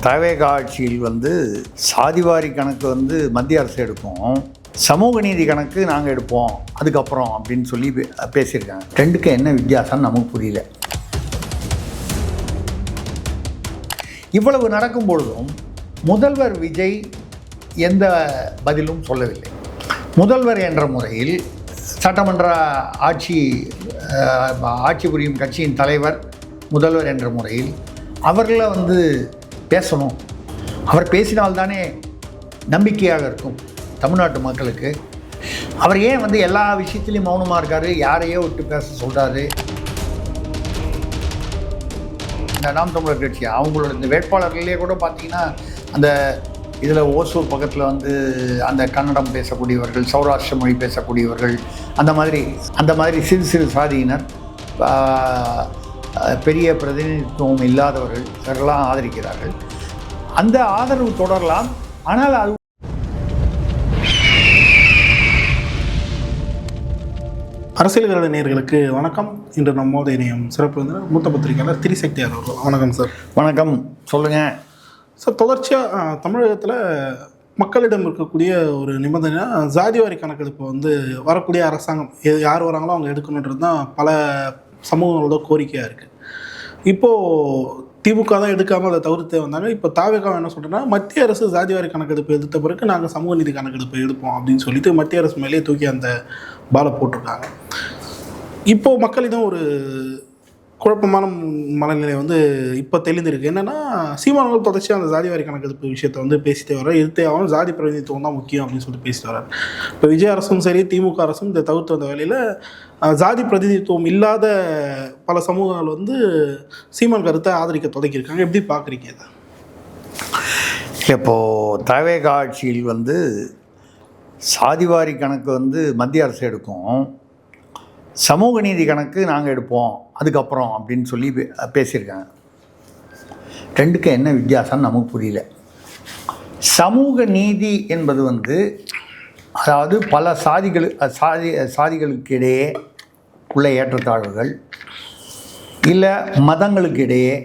தவேக ஆட்சியில் சாதிவாரி கணக்கு மத்திய அரசு எடுக்கும், சமூக நீதி கணக்கு நாங்கள் எடுப்போம் அதுக்கப்புறம் அப்படின்னு சொல்லி பேசியிருக்காங்க. ரெண்டுக்கு என்ன வித்தியாசம் நமக்கு புரியல. இவ்வளவு நடக்கும் பொழுதும் முதல்வர் விஜய் எந்த பதிலும் சொல்லவில்லை. முதல்வர் என்ற முறையில் சட்டமன்ற ஆட்சி புரியும் கட்சியின் தலைவர் முதல்வர் என்ற முறையில் அவர்களை பேசணும். அவர் பேசினால்தானே நம்பிக்கையாக இருக்கும் தமிழ்நாட்டு மக்களுக்கு. அவர் ஏன் எல்லா விஷயத்துலையும் மௌனமாக இருக்கார், யாரையோ விட்டு பேச சொல்கிறாரு. இந்த நாம் தமிழர் கட்சி அவங்களோட இந்த வேட்பாளர்களே கூட பார்த்தீங்கன்னா அந்த இதில் ஓசூர் பக்கத்தில் அந்த கன்னடம் பேசக்கூடியவர்கள், சௌராஷ்டிர மொழி பேசக்கூடியவர்கள், அந்த மாதிரி சிறு சிறு சாதியினர், பெரிய பிரதிநிதித்துவம் இல்லாதவர்கள் இவர்களெல்லாம் ஆதரிக்கிறார்கள். அந்த ஆதரவு தொடரலாம். ஆனால் அது அரசியல் நேயர்களுக்கு வணக்கம். இன்று நம்மோடு இணையம் சிறப்பு விருந்தினர் மூத்த பத்திரிகையாளர் திரிசக்தியார் அவர்கள். வணக்கம் சார். வணக்கம், சொல்லுங்கள் சார். தொடர்ச்சியாக தமிழகத்தில் மக்களிடம் இருக்கக்கூடிய ஒரு நிபந்தனை ஜாதிவாரி கணக்கெடுப்பு வரக்கூடிய அரசாங்கம் யார் வராங்களோ அவங்க எடுக்கணுன்றது தான் பல சமூகங்களோட கோரிக்கையாக இருக்குது. இப்போது திமுக தான் எடுக்காமல் அதை தவிர்த்து வந்தாங்க. இப்போ தாவேகா என்ன சொல்கிறேன்னா, மத்திய அரசு ஜாதிவாரி கணக்கெடுப்பு எடுத்த பிறகு நாங்கள் சமூக நீதி கணக்கெடுப்பு எடுப்போம் அப்படின்னு சொல்லிட்டு மத்திய அரசு மேலேயே தூக்கி அந்த பாலை போட்டிருக்காங்க. இப்போது மக்களிடம் ஒரு குழப்பமான மனநிலை இப்போ தெளிந்திருக்கு. என்னென்னா, சீமானவர்கள் தொடர்ச்சியாக அந்த ஜாதிவாரி கணக்கெடுப்பு விஷயத்தை பேசிட்டே வர எடுத்தே ஆகணும், ஜாதி பிரதிநிதித்துவம் தான் முக்கியம் அப்படின்னு சொல்லிட்டு பேசிட்டு வர்றாரு. இப்போ விஜய் அரசும் சரி திமுக அரசும் இதை தவிர்த்து வந்த வேலையில் ஜாதி பிரதிநிதித்துவம் இல்லாத பல சமூகங்கள் சீமான் கருத்தை ஆதரிக்க தொடங்கியிருக்காங்க. எப்படி பார்க்குறீங்க இதை? இப்போது தவேக ஆட்சியில் சாதிவாரி கணக்கு மத்திய அரசு எடுக்கும், சமூக நீதி கணக்கு நாங்கள் எடுப்போம் அதுக்கப்புறம் அப்படின்னு சொல்லி பேசியிருக்காங்க. ரெண்டுக்கு என்ன வித்தியாசம் நமக்கு புரியல. சமூக நீதி என்பது அதாவது பல சாதிகளுக்கு இடையே உள்ள ஏற்றத்தாழ்வுகள், இல்லை மதங்களுக்கு இடையே,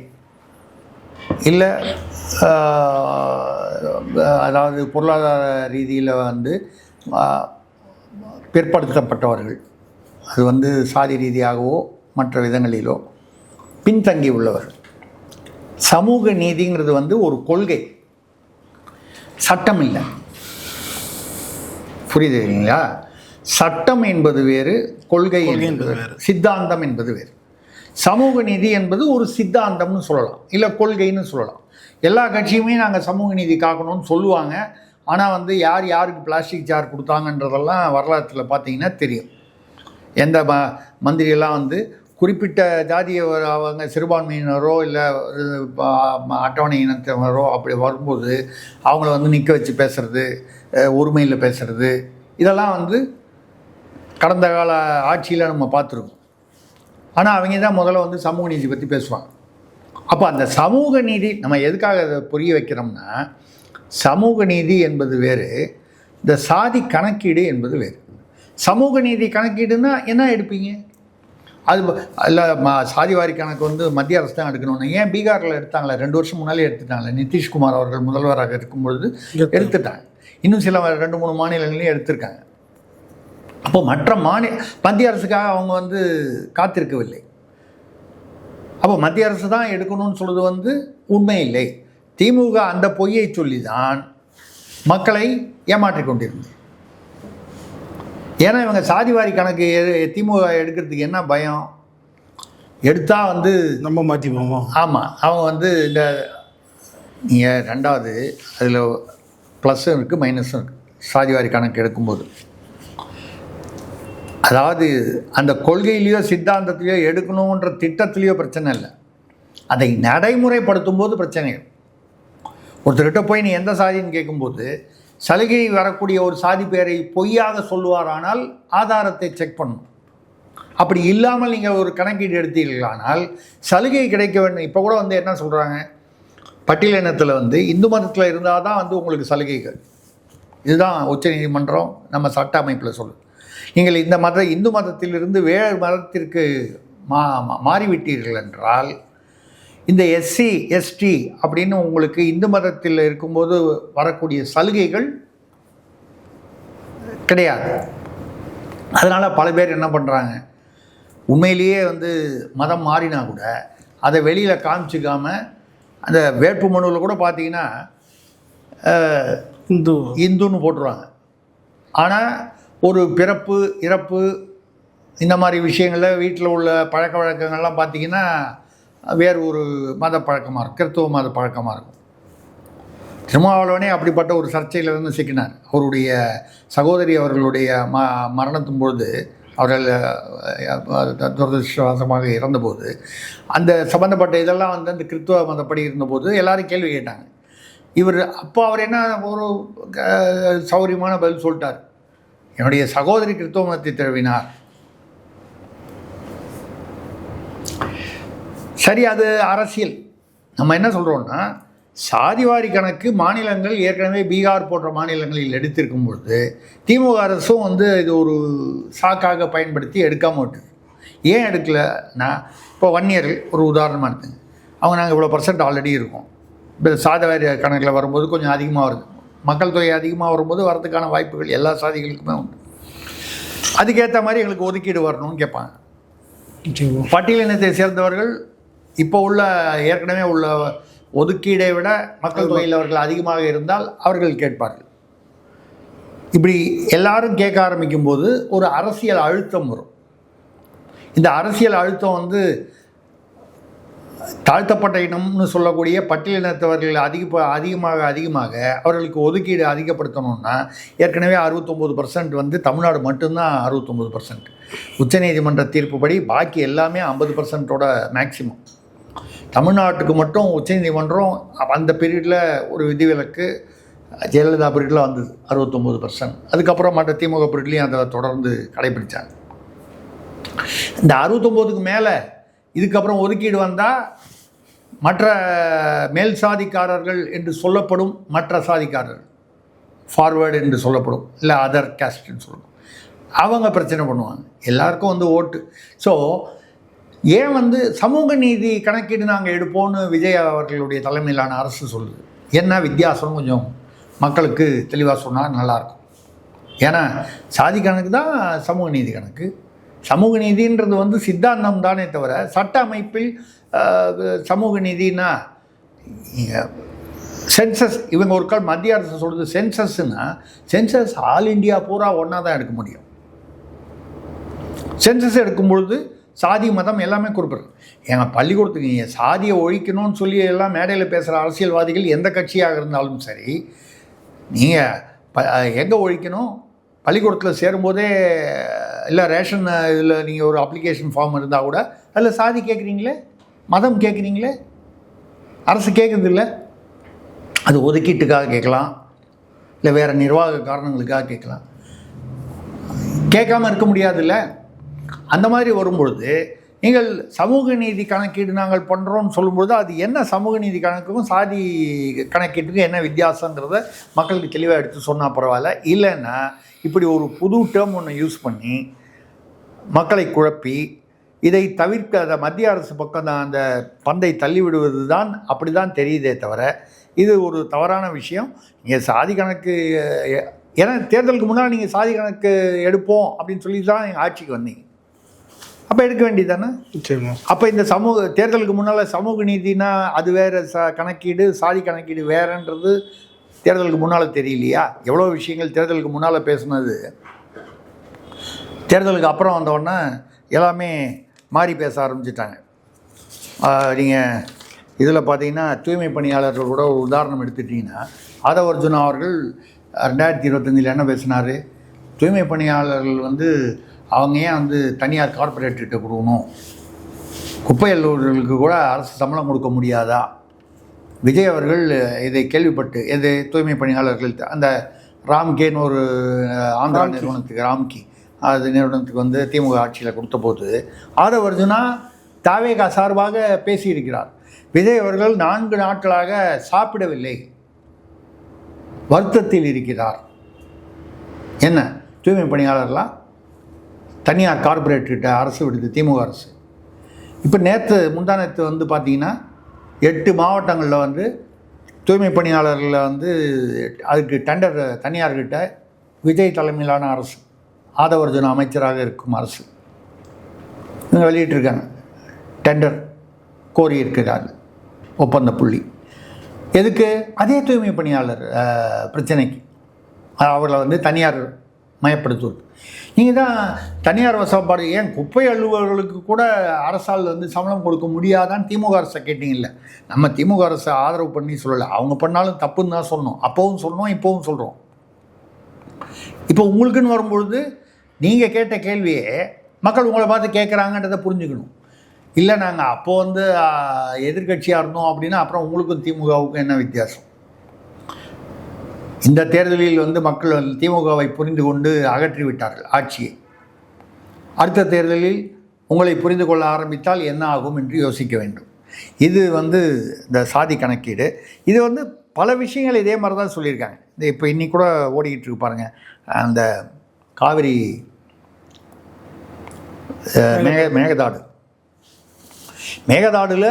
இல்லை அதாவது பொருளாதார ரீதியில் பிற்படுத்தப்பட்டவர்கள், அது சாதி ரீதியாகவோ மற்ற விதங்களிலோ பின்தங்கி உள்ளவர்கள். சமூக நீதிங்கிறது ஒரு கொள்கை, சட்டம் இல்லை. புரியுது இல்லைங்களா? சட்டம் என்பது வேறு, கொள்கை என்பது வேறு, சித்தாந்தம் என்பது வேறு. சமூக நீதி என்பது ஒரு சித்தாந்தம்னு சொல்லலாம், இல்லை கொள்கைன்னு சொல்லலாம். எல்லா கட்சியுமே நாங்கள் சமூக நீதி காக்கணும்னு சொல்லுவாங்க. ஆனால் யார் யாருக்கு பிளாஸ்டிக் சேர் கொடுத்தாங்கன்றதெல்லாம் வரலாற்றில் பார்த்தீங்கன்னா தெரியும். எந்த மந்திரியெல்லாம் குறிப்பிட்ட ஜாதியை அவங்க சிறுபான்மையினரோ இல்லை அட்டவணை இனத்தினரோ அப்படி வரும்போது அவங்கள நிற்க வச்சு பேசுகிறது, உரிமையில் பேசுகிறது, இதெல்லாம் கடந்த கால ஆட்சியில் நம்ம பார்த்துருக்கோம். ஆனால் அவங்க தான் முதல்ல சமூக நீதி பற்றி பேசுவாங்க. அப்போ அந்த சமூக நீதி நம்ம எதுக்காக அதை புரிய வைக்கிறோம்னா, சமூக நீதி என்பது வேறு, இந்த சாதி கணக்கீடு என்பது வேறு. சமூக நீதி கணக்கீடுன்னா என்ன எடுப்பீங்க? அது இல்லை, சாதிவாரி கணக்கு மத்திய அரசு தான் எடுக்கணும்னு ஏன் பீகாரில் எடுத்தாங்களே? 2 வருஷம் முன்னாலே எடுத்துட்டாங்களே. நிதிஷ்குமார் அவர்கள் முதல்வராக இருக்கும்பொழுது எடுத்துட்டாங்க. இன்னும் சில 2-3 மாநிலங்களையும் எடுத்திருக்காங்க. அப்போ மற்ற மத்திய அரசுக்காக அவங்க காத்திருக்கவில்லை. அப்போ மத்திய அரசு தான் எடுக்கணும்னு சொல்வது உண்மை இல்லை. திமுக அந்த பொய்யை சொல்லி தான் மக்களை ஏமாற்றிக் கொண்டிருந்தது. ஏன்னா இவங்க சாதிவாரி கணக்கு திமுக எடுக்கிறதுக்கு என்ன பயம்? எடுத்தால் நம்ம மாற்றிப்போம். ஆமாம், அவங்க இந்த நீங்கள் ரெண்டாவது அதில் ப்ளஸ்ஸும் இருக்குது மைனஸும் இருக்குது. சாதிவாரி கணக்கு எடுக்கும்போது அதாவது அந்த கொள்கையிலையோ சித்தாந்தத்திலையோ எடுக்கணுன்ற திட்டத்திலையோ பிரச்சனை இல்லை, அதை நடைமுறைப்படுத்தும் போது பிரச்சனைகள். ஒருத்தர்கிட்ட போய் நீ எந்த சாதின்னு கேட்கும்போது சலுகை வரக்கூடிய ஒரு சாதி பேரை பொய்யாக சொல்லுவாரானால் ஆதாரத்தை செக் பண்ணணும். அப்படி இல்லாமல் நீங்கள் ஒரு கணக்கீடு எடுத்தீர்களானால் சலுகை கிடைக்க வேண்டும். இப்போ கூட என்ன சொல்கிறாங்க, பட்டியலினத்தில் இந்து மதத்தில் இருந்தால் தான் உங்களுக்கு சலுகைகள். இதுதான் உச்சநீதிமன்றம் நம்ம சட்ட அமைப்பில் சொல்லுது. நீங்கள் இந்து மதத்திலிருந்து வேறு மதத்திற்கு மாறிவிட்டீர்கள் என்றால் இந்த எஸ்சி எஸ்டி அப்படின்னு உங்களுக்கு இந்து மதத்தில் இருக்கும்போது வரக்கூடிய சலுகைகள் கிடையாது. அதனால் பல பேர் என்ன பண்ணுறாங்க, உண்மையிலேயே வந்து மதம் மாறினா கூட அதை வெளியில் காமிச்சிக்காம அந்த வேட்பு மனுவில் கூட பார்த்தீங்கன்னா இந்துன்னு போட்டுருவாங்க. ஆனால் ஒரு பிறப்பு இறப்பு இந்த மாதிரி விஷயங்களில் வீட்டில் உள்ள பழக்க வழக்கங்கள்லாம் பார்த்திங்கன்னா வேறு ஒரு மத பழக்கமாக இருக்கும், கிறிஸ்துவ மத பழக்கமாக இருக்கும். திருமாவளவனே அப்படிப்பட்ட ஒரு சர்ச்சையில் இருந்து சிக்கினார். அவருடைய சகோதரி அவர்களுடைய மரணத்தின் பொழுது, அவர்கள் துரதிருஷ்டவசமாக இறந்தபோது, அந்த சம்மந்தப்பட்ட இதெல்லாம் வந்து அந்த கிறிஸ்துவ மதப்படி இருந்தபோது எல்லாரும் கேள்வி கேட்டாங்க. அப்போ அவர் என்ன ஒரு சௌகரியமான பதில் சொல்லிட்டார், என்னுடைய சகோதரி கிறிஸ்துவ மதத்தை தழுவினார். சரி, அது அரசியல். நம்ம என்ன சொல்கிறோன்னா, சாதிவாரி கணக்கு மாநிலங்கள் ஏற்கனவே பீகார் போன்ற மாநிலங்களில் எடுத்திருக்கும் பொழுது திமுக அரசும் வந்து இது ஒரு சாக்காக பயன்படுத்தி எடுக்காமல் விட்டுது. ஏன் எடுக்கலைன்னா, இப்போ வன்னியர்கள் ஒரு உதாரணமாக இருக்குங்க. அவங்க நாங்கள் இவ்வளோ % ஆல்ரெடி இருக்கோம். இப்போ சாதிவாரி கணக்கில் வரும்போது கொஞ்சம் அதிகமாக வருது. மக்கள் தொகை அதிகமாக வரும்போது வரதுக்கான வாய்ப்புகள் எல்லா சாதிகளுக்குமே உண்டு. அதுக்கேற்ற மாதிரி எங்களுக்கு ஒதுக்கீடு வரணும்னு கேட்பாங்க. பட்டியலினத்தை சேர்ந்தவர்கள் இப்போ உள்ள ஏற்கனவே உள்ள ஒதுக்கீடை விட மக்கள் தொகையில் அவர்கள் அதிகமாக இருந்தால் அவர்கள் கேட்பார்கள். இப்படி எல்லாரும் கேட்க ஆரம்பிக்கும் போது ஒரு அரசியல் அழுத்தம் வரும். இந்த அரசியல் அழுத்தம் வந்து தாழ்த்தப்பட்ட இனம்னு சொல்லக்கூடிய பட்டியலினத்தவர்கள் அதிகமாக அவர்களுக்கு ஒதுக்கீடு அதிகப்படுத்தணும்னா, ஏற்கனவே 69% வந்து தமிழ்நாடு மட்டும்தான் 69%. உச்சநீதிமன்ற தீர்ப்புப்படி பாக்கி எல்லாமே 50%ஓட மேக்சிமம். தமிழ்நாட்டுக்கு மட்டும் உச்சநீதிமன்றம் அந்த பீரியடில் ஒரு விதிவிலக்கு ஜெயலலிதா பீரியடில் வந்தது 69%. அதுக்கப்புறம் மற்ற திமுக பீரியட்லேயும் அதை தொடர்ந்து கடைபிடித்தாங்க. இந்த 69க்கு மேலே இதுக்கப்புறம் ஒதுக்கீடு வந்தால் மற்ற மேல் சாதிக்காரர்கள் என்று சொல்லப்படும் மற்ற சாதிக்காரர்கள், ஃபார்வேர்டு என்று சொல்லப்படும், இல்லை அதர் கேஸ்ட்னு சொல்லணும், அவங்க பிரச்சனை பண்ணுவாங்க. எல்லாருக்கும் வந்து ஓட்டு. ஸோ ஏன் வந்து சமூக நீதி கணக்கீடு நாங்கள் எடுப்போம்னு விஜய் அவர்களுடைய தலைமையிலான அரசு சொல்லுது. என்ன வித்தியாசம் கொஞ்சம் மக்களுக்கு தெளிவாக சொன்னால் நல்லாயிருக்கும். ஏன்னா சாதி கணக்கு தான் சமூக நீதி கணக்கு. சமூக நீதின்றது வந்து சித்தாந்தம் தானே தவிர சட்ட அமைப்பில் சமூக நீதினா சென்சஸ். இவங்க ஒரு கால் மத்திய அரசு சொல்கிறது சென்சஸ்னா, சென்சஸ் ஆல் இண்டியா பூரா ஒன்றா தான் எடுக்க முடியும். சென்சஸ் எடுக்கும் பொழுது சாதி மதம் எல்லாமே குறிப்பிடும். எங்கள் பள்ளிக்கூடத்துக்கு நீங்கள் சாதியை ஒழிக்கணும்னு சொல்லி எல்லாம் மேடையில் பேசுகிற அரசியல்வாதிகள் எந்த கட்சியாக இருந்தாலும் சரி, நீங்கள் எங்கே ஒழிக்கணும், பள்ளிக்கூடத்தில் சேரும்போதே இல்லை ரேஷன் இதில் நீங்கள் ஒரு அப்ளிகேஷன் ஃபார்ம் இருந்தால் கூட அதில் சாதி கேட்குறீங்களே, மதம் கேட்குறீங்களே, அரசு கேட்குறதில்ல. அது ஒதுக்கீட்டுக்காக கேட்கலாம், இல்லை வேறு நிர்வாக காரணங்களுக்காக கேட்கலாம், கேட்காம இருக்க முடியாதுல்ல. அந்த மாதிரி வரும்பொழுது நீங்கள் சமூக நீதி கணக்கீடு நாங்கள் பண்ணுறோன்னு சொல்லும்பொழுது அது என்ன சமூக நீதி கணக்குக்கும் சாதி கணக்கீட்டுக்கும் என்ன வித்தியாசங்கிறத மக்களுக்கு தெளிவாக எடுத்து சொன்னால் பரவாயில்ல. இல்லைன்னா இப்படி ஒரு புது டேர்ம் ஒன்று யூஸ் பண்ணி மக்களை குழப்பி இதை தவிர்க்க மத்திய அரசு பக்கம் தான் அந்த பந்தை தள்ளிவிடுவது தான் அப்படி தான் தெரியுதே தவிர இது ஒரு தவறான விஷயம். நீங்கள் சாதி கணக்கு, ஏன்னா தேர்தலுக்கு முன்னால் நீங்கள் சாதி கணக்கு எடுப்போம் அப்படின்னு சொல்லி தான் எங்கள் ஆட்சிக்கு வந்தீங்க. அப்போ எடுக்க வேண்டியது தானே. அப்போ இந்த தேர்தலுக்கு முன்னால் சமூக நீதினா அது வேறு, கணக்கீடு சாதி கணக்கீடு வேறுன்றது தேர்தலுக்கு முன்னால் தெரியலையா? எவ்வளோ விஷயங்கள் தேர்தலுக்கு முன்னால் பேசுனது தேர்தலுக்கு அப்புறம் வந்தோடனே எல்லாமே மாறி பேச ஆரம்பிச்சிட்டாங்க. நீங்கள் இதில் பார்த்தீங்கன்னா தூய்மை பணியாளர்கள் கூட ஒரு உதாரணம் எடுத்துட்டிங்கன்னா, ஆதவ அர்ஜுனா அவர்கள் 2025 என்ன பேசினார், தூய்மை பணியாளர்கள் வந்து அவங்க ஏன் வந்து தனியார் கார்பரேட்டுகிட்ட கொடுக்கணும், குப்பை அலுவலர்களுக்கு கூட அரசு சம்பளம் கொடுக்க முடியாதா? விஜய் அவர்கள் இதை கேள்விப்பட்டு எது தூய்மை பணியாளர்கள் அந்த ராம்கேன்னு ஒரு ஆந்திரா நிறுவனத்துக்கு, ராம்கி அது நிறுவனத்துக்கு வந்து திமுக ஆட்சியில் கொடுத்த போது ஆதவ அர்ஜுனா தாவேகா சார்பாக பேசியிருக்கிறார். விஜய் அவர்கள் 4 நாட்களாக சாப்பிடவில்லை, வருத்தத்தில் இருக்கிறார். என்ன தூய்மை பணியாளர்லாம் தனியார் கார்பரேட்டுகிட்ட அரசு விடுது திமுக அரசு. இப்போ முந்தா நேற்று வந்து பார்த்திங்கன்னா 8 மாவட்டங்களில் வந்து தூய்மை பணியாளர்களில் வந்து அதுக்கு டெண்டர் தனியார்கிட்ட விஜய் தலைமையிலான அரசு, ஆதவர்ஜுன அமைச்சராக இருக்கும் அரசு இவங்க வெளியிட்டிருக்காங்க. டெண்டர் கோரி இருக்கிறார்கள், ஒப்பந்த புள்ளி. எதுக்கு? அதே தூய்மை பணியாளர் பிரச்சனைக்கு அவர்களை வந்து தனியார் மயப்படுத்துவது. நீங்கள் தான் தனியார் வசப்பாடு, ஏன் குப்பை அலுவலர்களுக்கு கூட அரசால் வந்து சம்பளம் கொடுக்க முடியாதான்னு திமுக அரசை கேட்டிங்கல்ல. நம்ம திமுக அரசை ஆதரவு பண்ணி சொல்லலை, அவங்க பண்ணாலும் தப்புன்னு தான் சொன்னோம். அப்போவும் சொன்னோம், இப்போவும் சொல்கிறோம். இப்போ உங்களுக்குன்னு வரும்பொழுது நீங்கள் கேட்ட கேள்வியே மக்கள் உங்களை பார்த்து கேட்குறாங்கன்றதை புரிஞ்சுக்கணும். இல்லை நாங்கள் அப்போது வந்து எதிர்கட்சியாக இருந்தோம் அப்படின்னா அப்புறம் உங்களுக்கும் திமுகவுக்கும் என்ன வித்தியாசம்? இந்த தேர்தலில் வந்து மக்கள் திமுகவை புரிந்து கொண்டு அகற்றி விட்டார்கள் ஆட்சியை. அடுத்த தேர்தலில் உங்களை புரிந்து கொள்ள ஆரம்பித்தால் என்ன ஆகும் என்று யோசிக்க வேண்டும். இது வந்து இந்த சாதி கணக்கீடு. இது வந்து பல விஷயங்கள் இதே மாதிரி தான் சொல்லியிருக்காங்க. இது இப்போ இன்னி கூட ஓடிக்கிட்டு இருக்கு பாருங்கள். அந்த காவிரி மேகதாடுல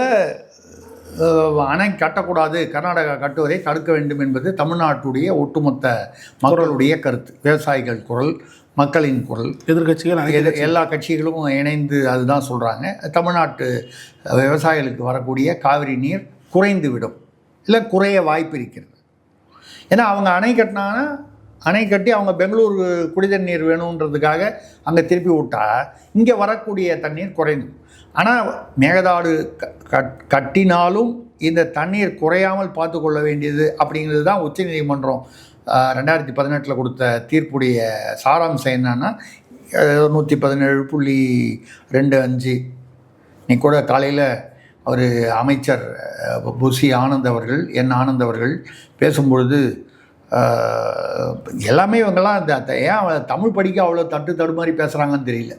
அணை கட்டக்கூடாது, கர்நாடகா கட்டுவதை தடுக்க வேண்டும் என்பது தமிழ்நாட்டுடைய ஒட்டுமொத்த மக்களுடைய கருத்து. விவசாயிகள் குரல், மக்களின் குரல், எதிர்கட்சிகள், எல்லா கட்சிகளும் இணைந்து அதுதான் சொல்கிறாங்க. தமிழ்நாட்டு விவசாயிகளுக்கு வரக்கூடிய காவிரி நீர் குறைந்து விடும், இல்லை குறைய வாய்ப்பு இருக்கிறது. ஏன்னா அவங்க அணை கட்டினாங்கன்னா, அணை கட்டி அவங்க பெங்களூர் குடிதண்ணீர் வேணுன்றதுக்காக அங்கே திருப்பி விட்டால் இங்கே வரக்கூடிய தண்ணீர் குறைந்து. ஆனால் மேகதாடு கட்டினாலும் இந்த தண்ணீர் குறையாமல் பார்த்து கொள்ள வேண்டியது அப்படிங்கிறது தான் உச்சநீதிமன்றம் 2018 கொடுத்த தீர்ப்புடைய சாராம்சம். என்னன்னா 117.25 நீ கூட காலையில் அவர் அமைச்சர் புசி ஆனந்த் அவர்கள், ஆனந்த் அவர்கள் பேசும்பொழுது எல்லாமே இவங்கெல்லாம் ஏன் தமிழ் படிக்க அவ்வளோ தடுமாறி பேசுகிறாங்கன்னு தெரியல.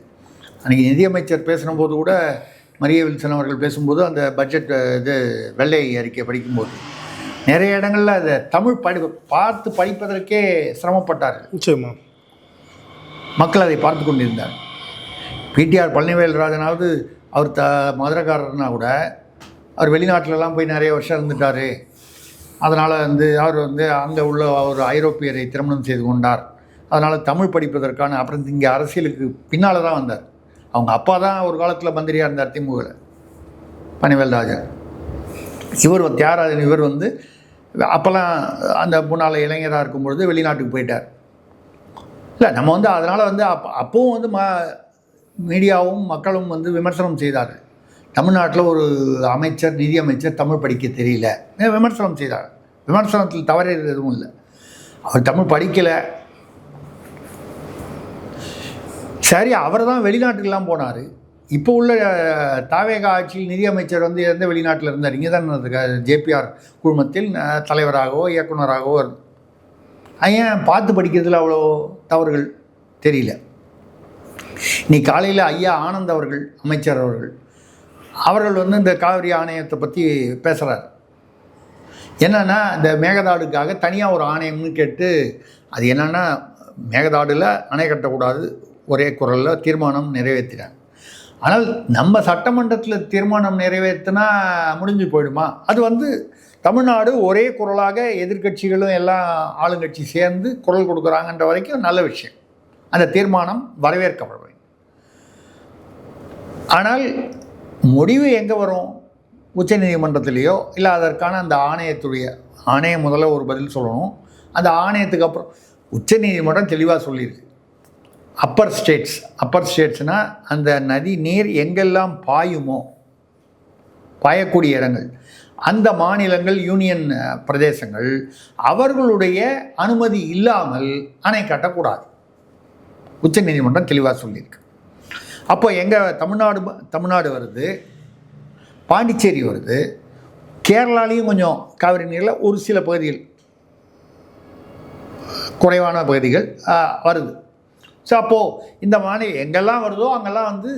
அன்றைக்கி நிதியமைச்சர் பேசும்போது கூட மரிய வில்சன் அவர்கள் பேசும்போது அந்த பட்ஜெட் இது வெள்ளை அறிக்கை படிக்கும்போது நிறைய இடங்களில் அதை தமிழ் பார்த்து படிப்பதற்கே சிரமப்பட்டார்கள். நிச்சயமாக மக்கள் அதை பார்த்து கொண்டிருந்தார். பிடிஆர் பழனிவேல்ராஜனாவது அவர் மதுரைக்காரர்னா கூட அவர் வெளிநாட்டிலலாம் போய் நிறைய வருஷம் இருந்துட்டார். அதனால் வந்து அவர் வந்து அங்கே உள்ள ஒரு ஐரோப்பியரை திருமணம் செய்து கொண்டார். அதனால் தமிழ் படிப்பதற்கான, அப்புறம் இங்கே அரசியலுக்கு பின்னால் தான் வந்தார். அவங்க அப்பா தான் ஒரு காலத்தில் மந்திரியாக இருந்தார் திமுகவில், பழனிவேல்ராஜன். இவர் தியாகராஜன், இவர் வந்து அப்போல்லாம் அந்த முன்னால் இளைஞராக இருக்கும்பொழுது வெளிநாட்டுக்கு போயிட்டார். இல்லை நம்ம வந்து அதனால் வந்து அப்போவும் வந்து மீடியாவும் மக்களும் வந்து விமர்சனம் செய்தார்கள். தமிழ்நாட்டில் ஒரு அமைச்சர், நிதியமைச்சர் தமிழ் படிக்க தெரியல, விமர்சனம் செய்தார். விமர்சனத்தில் தவறு எதுவும் இல்லை. அவர் தமிழ் படிக்கலை, சரி, அவர் தான் வெளிநாட்டுக்கெல்லாம் போனார். இப்போ உள்ள தாவேகா ஆட்சியில் நிதியமைச்சர் வந்து எந்த வெளிநாட்டில் இருந்தார்? இங்கே தான் ஜேபிஆர் குழுமத்தில் தலைவராகவோ இயக்குநராகவோ ஏன் பார்த்து படிக்கிறதுல அவ்வளோ தவறுகள் தெரியல. இன்னைக்கு காலையில் ஐயா ஆனந்த் அவர்கள், அமைச்சர் அவர்கள் வந்து இந்த காவிரி ஆணையத்தை பற்றி பேசுகிறார். என்னென்னா இந்த மேகதாடுக்காக தனியாக ஒரு ஆணையம்னு கேட்டு, அது என்னென்னா மேகதாடில் அணை கட்டக்கூடாது ஒரே குரலில் தீர்மானம் நிறைவேற்றினாங்க. ஆனால் நம்ம சட்டமன்றத்தில் தீர்மானம் நிறைவேற்றினா முடிஞ்சு போயிடுமா? அது வந்து தமிழ்நாடு ஒரே குரலாக எதிர்கட்சிகளும் எல்லாம் ஆளுங்கட்சி சேர்ந்து குரல் கொடுக்குறாங்கன்ற வரைக்கும் நல்ல விஷயம். அந்த தீர்மானம் வரவேற்கப்பட வேண்டும். ஆனால் முடிவு எங்கே வரும்? உச்சநீதிமன்றத்திலேயோ இல்லை அதற்கான அந்த ஆணையம் முதல்ல ஒரு பதில் சொல்லணும். அந்த ஆணையத்துக்கு அப்புறம் உச்சநீதிமன்றம் தெளிவாக சொல்லியிருக்கு. அப்பர் ஸ்டேட்ஸ்னால் அந்த நதி நீர் எங்கெல்லாம் பாயக்கூடிய இடங்கள், அந்த மாநிலங்கள், யூனியன் பிரதேசங்கள் அவர்களுடைய அனுமதி இல்லாமல் அணை கட்டக்கூடாது. உச்சநீதிமன்றம் தெளிவாக சொல்லியிருக்கு. அப்போ எங்கள் தமிழ்நாடு வருது, பாண்டிச்சேரி வருது, கேரளாலையும் கொஞ்சம் காவிரி நீரில் ஒரு சில பகுதிகள், குறைவான பகுதிகள் வருது. ஸோ அப்போது இந்த மாநிலம் எங்கெல்லாம் வருதோ அங்கெல்லாம் வந்து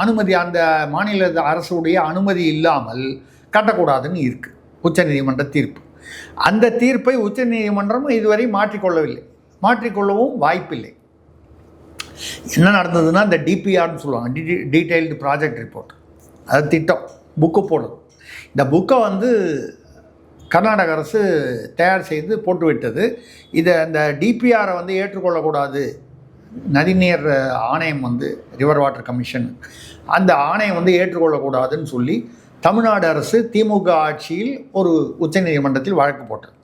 அனுமதி, அந்த மாநில அரசுடைய அனுமதி இல்லாமல் கட்டக்கூடாதுன்னு இருக்குது உச்சநீதிமன்ற தீர்ப்பு. அந்த தீர்ப்பை உச்சநீதிமன்றமும் இதுவரை மாற்றிக்கொள்ளவும் வாய்ப்பில்லை. என்ன நடந்ததுன்னா, இந்த டிபிஆர்னு சொல்லுவாங்க, டீட்டெயில்டு ப்ராஜெக்ட் ரிப்போர்ட், அது திட்டம் புக்கு போடுறது. இந்த புக்கை வந்து கர்நாடக அரசு தயார் செய்து போட்டுவிட்டது. இதை அந்த டிபிஆரை வந்து ஏற்றுக்கொள்ளக்கூடாது, நதிநீர் ஆணையம் வந்து ரிவர் வாட்டர் கமிஷன் அந்த ஆணையம் வந்து ஏற்றுக்கொள்ளக்கூடாதுன்னு சொல்லி தமிழ்நாடு அரசு திமுக ஆட்சியில் ஒரு உச்சநீதிமன்றத்தில் வழக்கு போட்டது.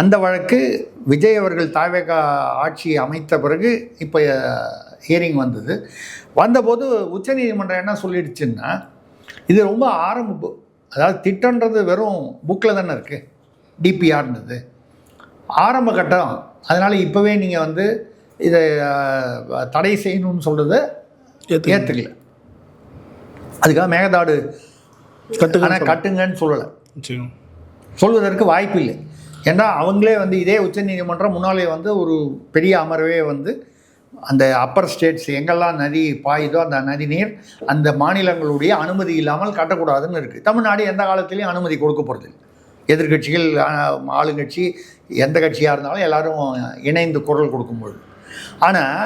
அந்த வழக்கு விஜய் அவர்கள் தாவேக ஆட்சியை அமைத்த பிறகு இப்போ ஹியரிங் வந்தபோது உச்சநீதிமன்றம் என்ன சொல்லிடுச்சுன்னா, இது ரொம்ப அதாவது திட்டன்றது வெறும் புக்கில் தானே இருக்குது, டிபிஆர்ன்றது ஆரம்ப கட்டம், அதனால் இப்போவே நீங்கள் வந்து இதை தடை செய்யணும்னு சொல்கிறத ஏற்றுக்கல. அதுக்காக மேகதாடு கட்டுங்கன்னு சொல்லலை, சொல்வதற்கு வாய்ப்பு இல்லை. ஏன்னா அவங்களே வந்து இதே உச்சநீதிமன்றம் முன்னாலே வந்து ஒரு பெரிய அமர்வே வந்து அந்த அப்பர் ஸ்டேட்ஸ் எங்கெல்லாம் நதி பாயுதோ அந்த நதி நீர் அந்த மாநிலங்களுடைய அனுமதி இல்லாமல் கட்டக்கூடாதுன்னு இருக்குது. தமிழ்நாடு எந்த காலத்துலேயும் அனுமதி கொடுக்க போகிறது இல்லை. எதிர்கட்சிகள் ஆளுங்கட்சி எந்த கட்சியாக இருந்தாலும் எல்லோரும் இணைந்து குரல் கொடுக்கும்பொழுது. ஆனால்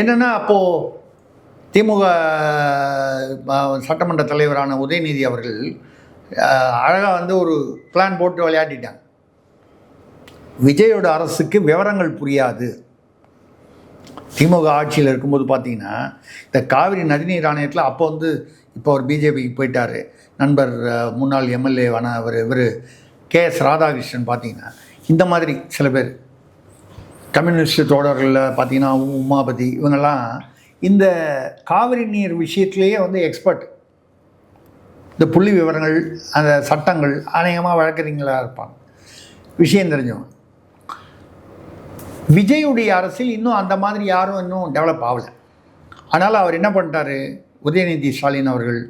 என்னென்னா அப்போது திமுக சட்டமன்ற தலைவரான உதயநிதி அவர்கள் அழகாக வந்து ஒரு பிளான் போட்டு விளையாடிட்டாங்க. விஜயோட அரசுக்கு விவரங்கள் புரியாது. திமுக ஆட்சியில் இருக்கும்போது பார்த்தீங்கன்னா இந்த காவிரி நதிநீர் ஆணையத்தில் அப்போ வந்து இப்போ அவர் பிஜேபிக்கு போயிட்டார், நண்பர் முன்னாள் எம்எல்ஏவான இவர் KS ராதாகிருஷ்ணன் பார்த்தீங்கன்னா இந்த மாதிரி சில பேர் கம்யூனிஸ்ட் தோழர்களில் பார்த்தீங்கன்னா உமாபதி இவங்கெல்லாம் இந்த காவிரி நீர் விஷயத்திலேயே வந்து எக்ஸ்பர்ட். இந்த புள்ளி விவரங்கள் அந்த சட்டங்கள் அநேகமாக வழக்கறிஞர்களாக இருப்பாங்க, விஷயம் தெரிஞ்சவங்க. விஜயுடைய அரசில் இன்னும் அந்த மாதிரி யாரும் இன்னும் டெவலப் ஆகலை. அதனால் அவர் என்ன பண்ணிட்டார், உதயநிதி ஸ்டாலின் அவர்கள்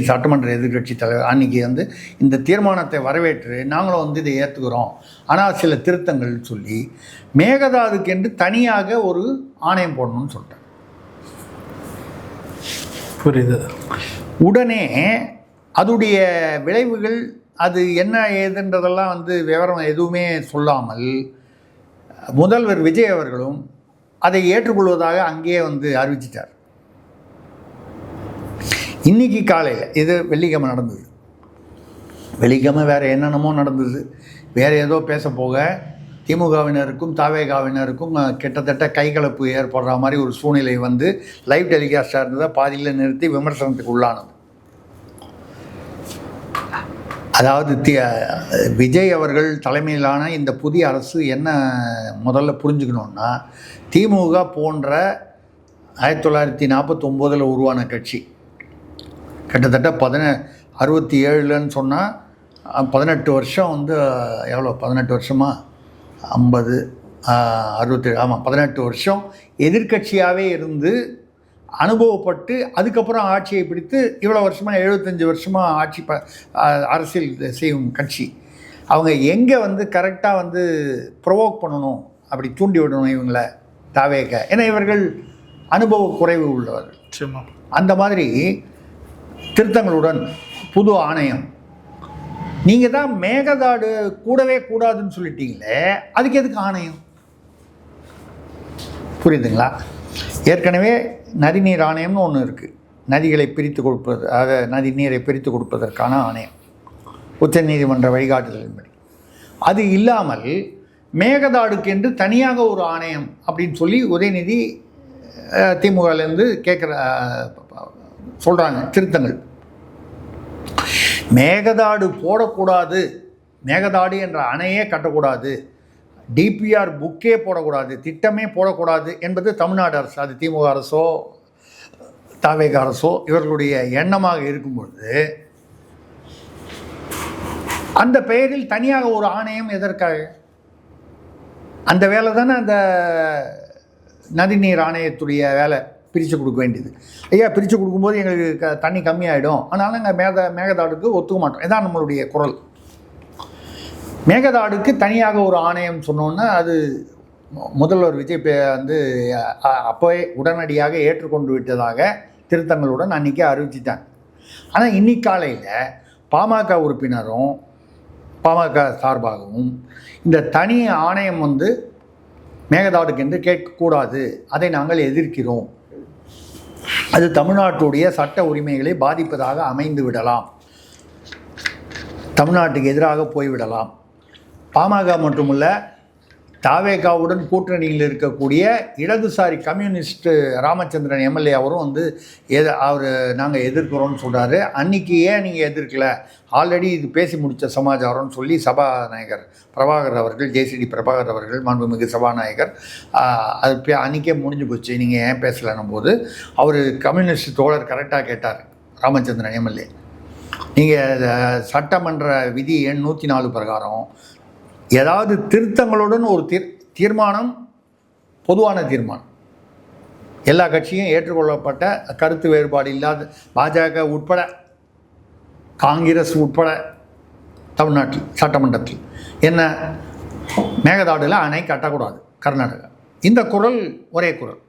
சட்டமன்ற எதிர்கட்சி தலைவர் அன்றைக்கி வந்து இந்த தீர்மானத்தை வரவேற்று நாங்களும் வந்து இதை ஏற்றுக்கிறோம், ஆனால் சில திருத்தங்கள் சொல்லி மேகதாதுக்கென்று தனியாக ஒரு ஆணையம் போடணும்னு சொல்லிட்டார். புரியுது. உடனே அதுடைய விளைவுகள் அது என்ன ஏதுன்றதெல்லாம் வந்து விவரம் எதுவுமே சொல்லாமல் முதல்வர் விஜய் அவர்களும் அதை ஏற்றுக்கொள்வதாக அங்கேயே வந்து அறிவிச்சிட்டார். இன்றைக்கி காலையில் இது வெள்ளிக்கிழமை நடந்தது. வெள்ளிக்கிழமை வேறு என்னென்னமோ நடந்தது, வேறு ஏதோ பேச போக திமுகவினருக்கும் தாவேகாவினருக்கும் கிட்டத்தட்ட கைகலப்பு ஏற்படுற மாதிரி ஒரு சூழ்நிலை வந்து லைவ் டெலிகாஸ்டாக இருந்ததை பாதியில் நிறுத்தி விமர்சனத்துக்கு உள்ளானது. அதாவது விஜய் அவர்கள் தலைமையிலான இந்த புதிய அரசு என்ன முதல்ல புரிஞ்சுக்கணுன்னா, திமுக போன்ற 1949 உருவான கட்சி கிட்டத்தட்ட 67ன்னு சொன்னால் 18 வருஷம் வந்து எவ்வளோ 18 வருஷமா 50 67 ஆமாம் 18 வருஷம் எதிர்கட்சியாகவே இருந்து அனுபவப்பட்டு அதுக்கப்புறம் ஆட்சியை பிடித்து இவ்வளோ வருஷமாக 75 வருஷமாக ஆட்சி அரசியல் செய்யும் கட்சி. அவங்க எங்கே வந்து கரெக்டாக வந்து ப்ரொவோக் பண்ணணும், அப்படி தூண்டி விடணும் இவங்களை தாவேக, ஏன்னா இவர்கள் அனுபவ குறைவு உள்ளவர்கள். அந்த மாதிரி திருத்தங்களுடன் புது ஆணையம், நீங்கள் தான் மேகதாடு கூடவே கூடாதுன்னு சொல்லிட்டீங்களே, அதுக்கு எதுக்கு ஆணையம்? புரியுதுங்களா? ஏற்கனவே நதிநீர் ஆணையம்னு ஒன்று இருக்குது, நதிகளை பிரித்து கொடுப்பது, நதி நீரை பிரித்து கொடுப்பதற்கான ஆணையம் உச்சநீதிமன்ற வழிகாட்டுதலின்படி. அது இல்லாமல் மேகதாடுக்கென்று தனியாக ஒரு ஆணையம் அப்படின்னு சொல்லி உதயநிதி திமுகலேருந்து சொல்கிறாங்க திருத்தங்கள். மேகதாடு போடக்கூடாது, மேகதாடு என்ற அணையே கட்டக்கூடாது, டிபிஆர் புக்கே போடக்கூடாது, திட்டமே போடக்கூடாது என்பது தமிழ்நாடு அரசு, அது திமுக அரசோ தாவேக அரசோ இவர்களுடைய எண்ணமாக இருக்கும்பொழுது அந்த பெயரில் தனியாக ஒரு ஆணையம் எதற்காக? அந்த வேலை தானே அந்த நதிநீர் ஆணையத்துடைய வேலை, பிரித்து கொடுக்க வேண்டியது. ஐயா பிரித்து கொடுக்கும்போது எங்களுக்கு தண்ணி கம்மியாயிடும், அதனால நாங்கள் மேகதாடுக்கு ஒத்துக்க மாட்டோம், இதான் நம்மளுடைய குரல். மேகதாடுக்கு தனியாக ஒரு ஆணையம் சொன்னோன்னா அது முதல்வர் விஜய் வந்து அப்போவே உடனடியாக ஏற்றுக்கொண்டு விட்டதாக திருத்தங்களுடன் அன்றைக்கி அறிவிச்சிட்டாங்க. ஆனால் இன்னைக்கு காலையில் பாமக உறுப்பினரும் பாமக சார்பாகவும் இந்த தனி ஆணையம் வந்து மேகதாடுக்கு என்று கேட்கக்கூடாது, அதை நாங்கள் எதிர்க்கிறோம், அது தமிழ்நாட்டுடைய சட்ட உரிமைகளை பாதிப்பதாக அமைந்து விடலாம் தமிழ்நாட்டுக்கு எதிராக போய்விடலாம். பாமக மட்டுமல்ல, தாவேகாவுடன் கூட்டணியில் இருக்கக்கூடிய இடதுசாரி கம்யூனிஸ்ட் ராமச்சந்திரன் எம்எல்ஏ அவரும் வந்து அவர் நாங்கள் எதிர்க்கிறோன்னு சொல்கிறாரு. அன்றைக்கி ஏன் நீங்கள் எதிர்க்கல, ஆல்ரெடி இது பேசி முடித்த சமாச்சாரம்னு சொல்லி சபாநாயகர் பிரபாகர் அவர்கள், ஜேசிடி பிரபாகர் அவர்கள், மாண்புமிகு சபாநாயகர், அது அன்றைக்கே முடிஞ்சு போச்சு, நீங்கள் ஏன் பேசலன்னும் போது அவர் கம்யூனிஸ்ட் தோழர் கரெக்டாக கேட்டார். ராமச்சந்திரன் எம்எல்ஏ, நீங்கள் சட்டமன்ற விதி எண் 104 பிரகாரம் ஏதாவது திருத்தங்களுடன் ஒரு தீர்மானம், பொதுவான தீர்மானம், எல்லா கட்சியும் ஏற்றுக்கொள்ளப்பட்ட, கருத்து வேறுபாடு இல்லாத, பாஜக உட்பட, காங்கிரஸ் உட்பட தமிழ்நாட்டில் சட்டமன்றத்தில் என்ன, மேகதாடுல அணை கட்டக்கூடாது கர்நாடகா. இந்த குரல் ஒரே குரல்.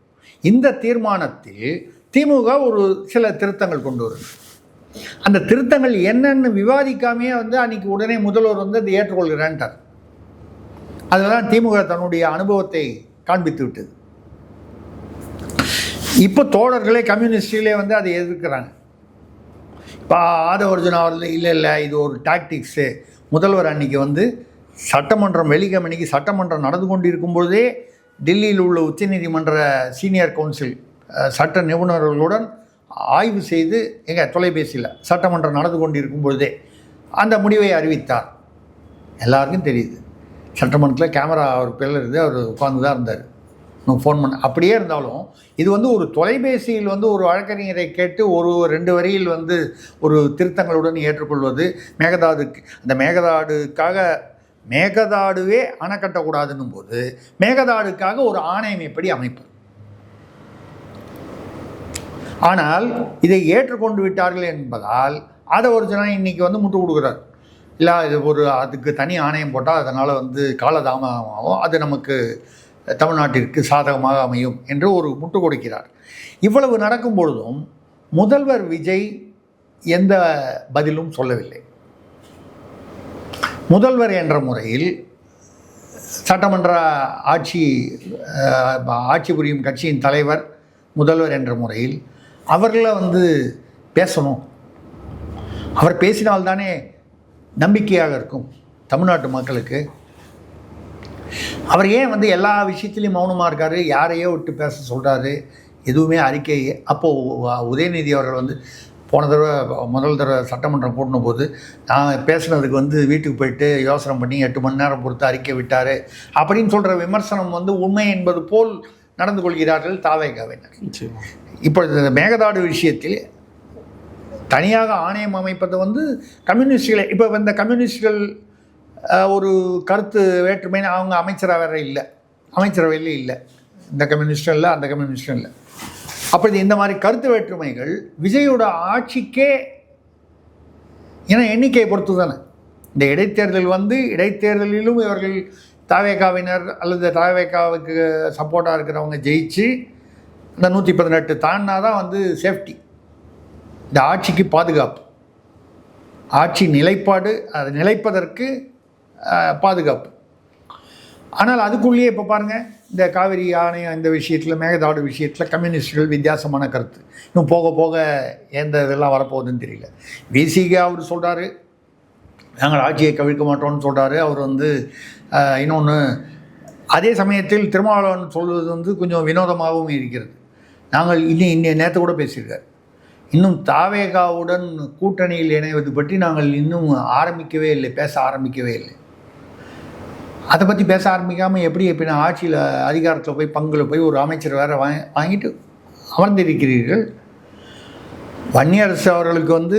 இந்த தீர்மானத்தில் திமுக ஒரு சில திருத்தங்கள் கொண்டு வருது. அந்த திருத்தங்கள் என்னன்னு விவாதிக்காமே வந்து அன்றைக்கி உடனே முதல்வர் வந்து அதை ஏற்றுக்கொள்கிறான்ட்டார். அதெல்லாம் திமுக தன்னுடைய அனுபவத்தை காண்பித்து விட்டது. இப்போ தோழர்களே கம்யூனிஸ்டிலே வந்து அதை எதிர்க்கிறாங்க. இப்போ ஆதவர்ஜுனா அவர்கள் இல்லை இது ஒரு டாக்டிக்ஸு. முதல்வர் அன்றைக்கி வந்து சட்டமன்றம் வெள்ளிக்கிழமைக்கு சட்டமன்றம் நடந்து கொண்டு இருக்கும்பொழுதே டெல்லியில் உள்ள உச்சநீதிமன்ற சீனியர் கவுன்சில் சட்ட நிபுணர்களுடன் ஆய்வு செய்து தொலைபேசியில் சட்டமன்றம் நடந்து கொண்டு இருக்கும் பொழுதே அந்த முடிவை அறிவித்தார். எல்லாருக்கும் தெரியுது. சட்டமன்றத்தில் கேமரா அவர் பேரில் இருந்து அவர் உட்கார்ந்து தான் இருந்தார். ஃபோன் பண்ண அப்படியே இருந்தாலும் இது வந்து ஒரு தொலைபேசியில் வந்து ஒரு வழக்கறிஞரை கேட்டு ஒரு 2 வரியில் வந்து ஒரு திருத்தங்களுடன் ஏற்றுக்கொள்வது, மேகதாதுக்கு அந்த மேகதாடுவே அணை கட்டக்கூடாதுன்னும் போது மேகதாடுக்காக ஒரு ஆணையம் எப்படி அமைப்பு. ஆனால் இதை ஏற்றுக்கொண்டு விட்டார்கள் என்பதால் அதை ஒரு ஜனம் இன்றைக்கி வந்து முட்டு கொடுக்குறார். இல்லை இது அதுக்கு தனி ஆணையம் போட்டால் அதனால் வந்து காலதாமதமாகும், அது நமக்கு தமிழ்நாட்டிற்கு சாதகமாக அமையும் என்று ஒரு முட்டு கொடுக்கிறார். இவ்வளவு நடக்கும் பொழுதும் முதல்வர் விஜய் எந்த பதிலும் சொல்லவில்லை. முதல்வர் என்ற முறையில் சட்டமன்ற ஆட்சி புரியும் கட்சியின் தலைவர் முதல்வர் என்ற முறையில் அவர்களை வந்து பேசணும். அவர் பேசினால்தானே நம்பிக்கையாக இருக்கும் தமிழ்நாட்டு மக்களுக்கு. அவர் ஏன் வந்து எல்லா விஷயத்துலையும் மௌனமாக இருக்கார், யாரையோ விட்டு பேச சொல்கிறாரு, எதுவுமே அறிக்கை. அப்போது உதயநிதி அவர்கள் வந்து முதல் தடவை சட்டமன்றம் கூட்டின போது நான் பேசுனதுக்கு வந்து வீட்டுக்கு போயிட்டு யோசனை பண்ணி 8 மணி நேரம் பொறுத்து அறிக்கை விட்டார் அப்படின்னு சொல்கிற விமர்சனம் வந்து உண்மை என்பது போல் நடந்து கொள்கிறார்கள் தாவேகாவினர். இப்போ இந்த மேகதாடு விஷயத்தில் தனியாக ஆணையம் அமைப்பது வந்து கம்யூனிஸ்டுகளை, இப்போ இந்த கம்யூனிஸ்டுகள் ஒரு கருத்து வேற்றுமை, அவங்க அமைச்சரவையில் இல்லை, இந்த கம்யூனிஸ்டும் இல்லை, அந்த கம்யூனிஸ்டும் இல்லை. அப்படி இந்த மாதிரி கருத்து வேற்றுமைகள் விஜயோட ஆட்சிக்கே, ஏன்னா எண்ணிக்கையை பொறுத்து தானே இந்த இடைத்தேர்தல் வந்து, இடைத்தேர்தலிலும் இவர்கள் தாவேகாவினர் அல்லது தாவேகாவுக்கு சப்போர்ட்டாக இருக்கிறவங்க ஜெயிச்சு இந்த 118 தாண்டினா தான் வந்து சேஃப்டி, இந்த ஆட்சிக்கு பாதுகாப்பு, ஆட்சி நிலைப்பாடு, அது நிலைப்பதற்கு பாதுகாப்பு. ஆனால் அதுக்குள்ளேயே இப்போ பாருங்கள், இந்த காவிரி ஆணையம் இந்த விஷயத்தில், மேகதாடு விஷயத்தில் கம்யூனிஸ்டுகள் வித்தியாசமான கருத்து. இன்னும் போக போக எந்த இதெல்லாம் வரப்போகுதுன்னு தெரியல. விசிக அவர் சொல்கிறாரு நாங்கள் ஆட்சியை கவிழ்க்க மாட்டோம்னு சொல்கிறாரு. அவர் வந்து இன்னொன்று, அதே சமயத்தில் திருமாவளவன் சொல்வது வந்து கொஞ்சம் வினோதமாகவும் இருக்கிறது. நாங்கள் நேற்று கூட பேசியிருக்கார், இன்னும் தாவேகாவுடன் கூட்டணியில் இணைவது பற்றி நாங்கள் இன்னும் பேச ஆரம்பிக்கவே இல்லை. அதை பற்றி பேச ஆரம்பிக்காமல் எப்படி எப்படின்னா ஆட்சியில் அதிகாரத்தில் போய் பங்கில் போய் ஒரு அமைச்சர் வேறு வாங்கிட்டு அமர்ந்திருக்கிறீர்கள். வன்னியரசு அவர்களுக்கு வந்து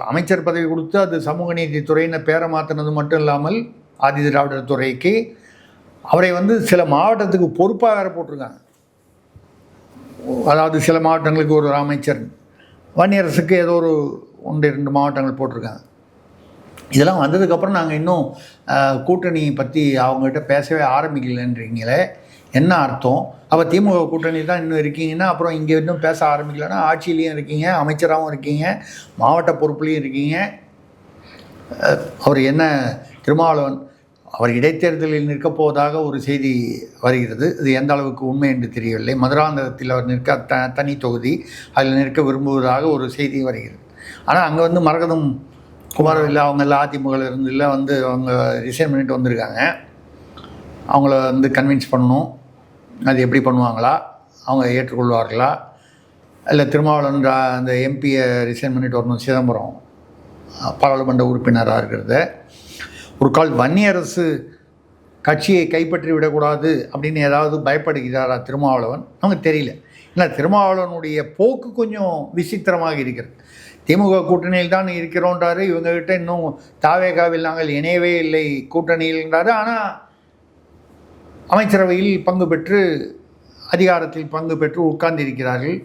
அமைச்சர் பதவி கொடுத்து அது சமூக நீதித்துறைன்னு பேரை மாற்றினது மட்டும் இல்லாமல் ஆதி திராவிடர் துறைக்கு அவரை வந்து சில மாவட்டத்துக்கு பொறுப்பாக வேறு போட்டிருக்காங்க. அதாவது சில மாவட்டங்களுக்கு ஒரு அமைச்சர், வன்னியரசுக்கு ஏதோ ஒரு 1-2 மாவட்டங்கள் போட்டிருக்காங்க. இதெல்லாம் வந்ததுக்கப்புறம் நாங்கள் இன்னும் கூட்டணி பற்றி அவங்ககிட்ட பேசவே ஆரம்பிக்கலைன்றீங்களே, என்ன அர்த்தம்? அப்போ திமுக கூட்டணி தான் இன்னும் இருக்கீங்கன்னா அப்புறம் இங்கே இன்னும் பேச ஆரம்பிக்கலைன்னா ஆட்சியிலையும் இருக்கீங்க, அமைச்சராகவும் இருக்கீங்க, மாவட்ட பொறுப்புலையும் இருக்கீங்க. அவர் என்ன திருமாவளவன் அவர் இடைத்தேர்தலில் நிற்கப் போவதாக ஒரு செய்தி வருகிறது. இது எந்த அளவுக்கு உண்மை என்று தெரியவில்லை. மதுராந்தகத்தில் அவர் தனி தொகுதி, அதில் நிற்க விரும்புவதாக ஒரு செய்தி வருகிறது. ஆனால் அங்கே வந்து மரகதம் வரவில்லை. அவங்க எல்லாம் அதிமுகவில் இருந்து இல்லை வந்து அவங்க ரிசைன் பண்ணிட்டு வந்திருக்காங்க. அவங்கள வந்து கன்வின்ஸ் பண்ணணும். அது எப்படி பண்ணுவாங்களா, அவங்க ஏற்றுக்கொள்வார்களா, இல்லை திருமாவளவன் அந்த எம்பியை ரிசைன் பண்ணிட்டு வரணும், சிதம்பரம் பாராளுமன்ற உறுப்பினராக இருக்கிறத ஒரு கால் வன்னியரசு கட்சியை கைப்பற்றி விடக்கூடாது அப்படின்னு ஏதாவது பயப்படுகிறாரா திருமாவளவன், நமக்கு தெரியல. ஏன்னா திருமாவளவனுடைய போக்கு கொஞ்சம் விசித்திரமாக இருக்கிறது. திமுக கூட்டணியில் தான் இருக்கிறோன்றாரு, இவங்ககிட்ட இன்னும் தாவேகாவில் நாங்கள் இணையவே இல்லை கூட்டணியில்ன்றாரு. ஆனால் அமைச்சரவையில் பங்கு பெற்று அதிகாரத்தில் பங்கு பெற்று உட்கார்ந்திருக்கிறார்கள்.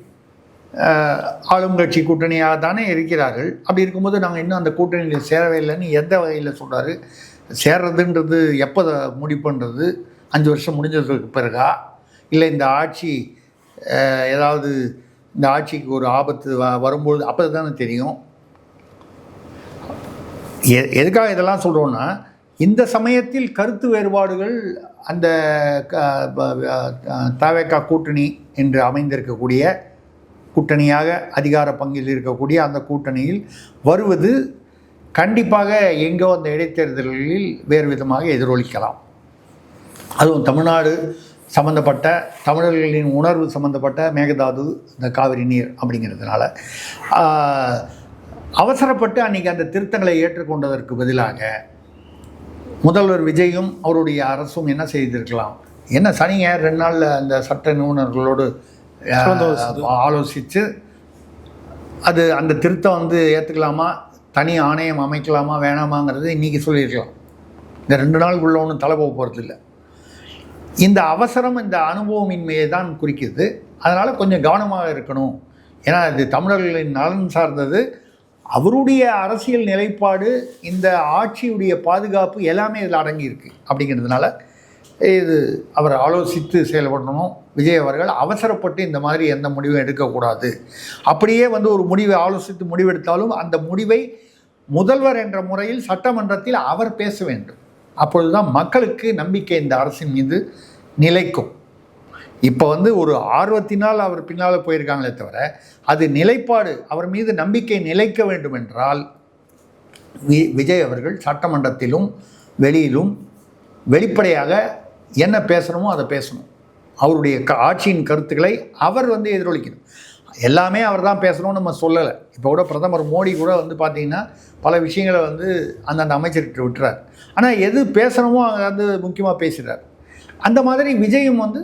ஆளும் கட்சி கூட்டணியாக தானே இருக்கிறார்கள். அப்படி இருக்கும்போது நாங்கள் இன்னும் அந்த கூட்டணியில் சேரவே இல்லைன்னு எந்த வகையில் சொல்கிறாரு? சேர்றதுன்றது எப்போ முடிப்புன்றது 5 வருஷம் முடிஞ்சதுக்கு பிறகா, இல்லை இந்த ஆட்சி ஏதாவது இந்த ஆட்சிக்கு ஒரு ஆபத்து வரும்போது அப்போ தானே தெரியும். எதுக்காக இதெல்லாம் சொல்கிறோன்னா, இந்த சமயத்தில் கருத்து வேறுபாடுகள் அந்த தவேகா கூட்டணி என்று அமைந்திருக்கக்கூடிய கூட்டணியாக அதிகார பங்கில் இருக்கக்கூடிய அந்த கூட்டணியில் வருவது கண்டிப்பாக எங்கோ அந்த இடைத்தேர்தல்களில் வேறு விதமாக எதிரொலிக்கலாம். அதுவும் தமிழ்நாடு சம்மந்தப்பட்ட தமிழர்களின் உணர்வு சம்மந்தப்பட்ட மேகதாது, இந்த காவிரி நீர் அப்படிங்கிறதுனால அவசரப்பட்டு அன்றைக்கி அந்த திருத்தங்களை ஏற்றுக்கொண்டதற்கு பதிலாக முதல்வர் விஜயும் அவருடைய அரசும் என்ன செய்திருக்கலாம், என்ன சனி ஞாயிறு 2 நாளில் அந்த சட்ட நிபுணர்களோடு ஆலோசித்து அது அந்த திருத்தம் வந்து ஏற்றுக்கலாமா, தனி ஆணையம் அமைக்கலாமா வேணாமாங்கிறது இன்றைக்கி சொல்லியிருக்கலாம். இந்த 2 நாளுக்குள்ள ஒன்றும் தலை போக போகிறது இல்லை. இந்த அவசரம் இந்த அனுபவமின்மையை தான் குறிக்குது. அதனால் கொஞ்சம் கவனமாக இருக்கணும். ஏன்னா இது தமிழர்களின் நலன் சார்ந்தது. அவருடைய அரசியல் நிலைப்பாடு, இந்த ஆட்சியுடைய பாதுகாப்பு எல்லாமே இதில் அடங்கியிருக்கு. அப்படிங்கிறதுனால இது அவர் ஆலோசித்து செயல்படணும். விஜய் அவர்கள் அவசரப்பட்டு இந்த மாதிரி எந்த முடிவும் எடுக்கக்கூடாது. அப்படியே வந்து ஒரு முடிவை ஆலோசித்து முடிவெடுத்தாலும் அந்த முடிவை முதல்வர் என்ற முறையில் சட்டமன்றத்தில் அவர் பேச வேண்டும். அப்பொழுதுதான் மக்களுக்கு நம்பிக்கை இந்த அரசின் மீது நிலைக்கும். இப்போ வந்து ஒரு ஆர்வத்தினால் அவர் பின்னால் போயிருக்காங்களே தவிர அது நிலைப்பாடு, அவர் மீது நம்பிக்கை நிலைக்க வேண்டும் என்றால் விஜய் அவர்கள் சட்டமன்றத்திலும் வெளியிலும் வெளிப்படையாக என்ன பேசணுமோ அதை பேசணும். அவருடைய ஆட்சியின் கருத்துக்களை அவர் வந்து எதிரொலிக்கணும். எல்லாமே அவர் தான் பேசணும்னு நம்ம சொல்லலை. இப்போ கூட பிரதமர் மோடி கூட வந்து பார்த்திங்கன்னா பல விஷயங்களை வந்து அந்தந்த அமைச்சர்கிட்ட விட்டுறார். ஆனால் எது பேசணுமோ அங்கே வந்து முக்கியமாக பேசுகிறார். அந்த மாதிரி விஜயும் வந்து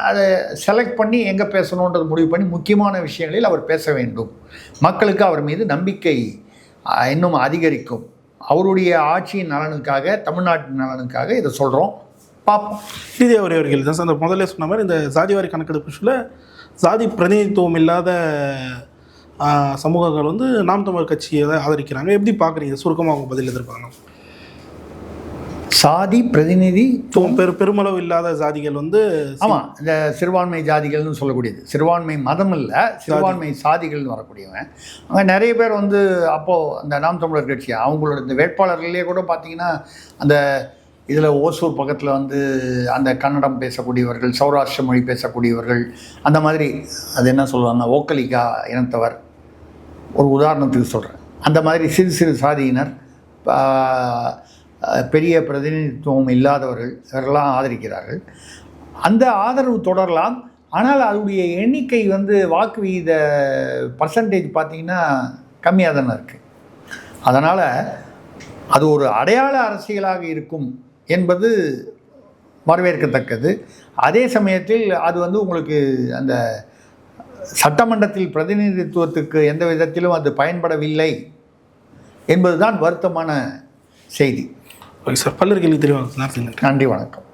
அதை செலக்ட் பண்ணி எங்கே பேசணுன்றது முடிவு பண்ணி முக்கியமான விஷயங்களில் அவர் பேச வேண்டும். மக்களுக்கு அவர் மீது நம்பிக்கை இன்னும் அதிகரிக்கும். அவருடைய ஆட்சியின் நலனுக்காக, தமிழ்நாட்டின் நலனுக்காக இதை சொல்கிறோம். பார்ப்போம். இதே ஒரே ஒரு கேள்வி தான் சார். அந்த முதல்ல சொன்ன மாதிரி இந்த சாதிவாரி கணக்கெடுப்பு சாதி பிரதிநிதித்துவம் இல்லாத சமூகங்கள் வந்து நாம் தமிழர் கட்சியை தான் ஆதரிக்கிறாங்க. எப்படி பார்க்குறீங்க? சுருக்கமாக அவங்க பதில் எதிர்ப்பாங்க. சாதி பிரதிநிதித்துவம் பெருமளவு இல்லாத ஜாதிகள் வந்து, ஆமாம், இந்த சிறுபான்மை ஜாதிகள்னு சொல்லக்கூடியது. சிறுபான்மை மதம் இல்லை, சிறுபான்மை சாதிகள்னு வரக்கூடியவன். அங்கே நிறைய பேர் வந்து அப்போது அந்த நாம் தமிழர் கட்சி அவங்களோட இந்த வேட்பாளர்களே கூட பார்த்திங்கன்னா அந்த இதில் ஓசூர் பக்கத்தில் வந்து அந்த கன்னடம் பேசக்கூடியவர்கள், சௌராஷ்டிர மொழி பேசக்கூடியவர்கள், அந்த மாதிரி அது என்ன சொல்லுவாங்க, ஓக்கலிகா இனத்தவர், ஒரு உதாரணத்துக்கு சொல்கிறேன். அந்த மாதிரி சிறு சிறு சாதியினர், பெரிய பிரதிநிதித்துவம் இல்லாதவர்கள், இவரெல்லாம் ஆதரிக்கிறார்கள். அந்த ஆதரவு தொடரலாம். ஆனால் அதனுடைய எண்ணிக்கை வந்து வாக்கு விகித பர்சன்டேஜ் பார்த்திங்கன்னா கம்மியாக தானே இருக்குது. அதனால் அது ஒரு அடையாள அரசியலாக இருக்கும் என்பது வரவேற்கத்தக்கது. அதே சமயத்தில் அது வந்து உங்களுக்கு அந்த சட்டமன்றத்தில் பிரதிநிதித்துவத்துக்கு எந்த விதத்திலும் அது பயன்படவில்லை என்பதுதான் வருத்தமான செய்தி. ஓகே சார், பல்லர் கேள்வி தெரியும். நன்றி, வணக்கம்.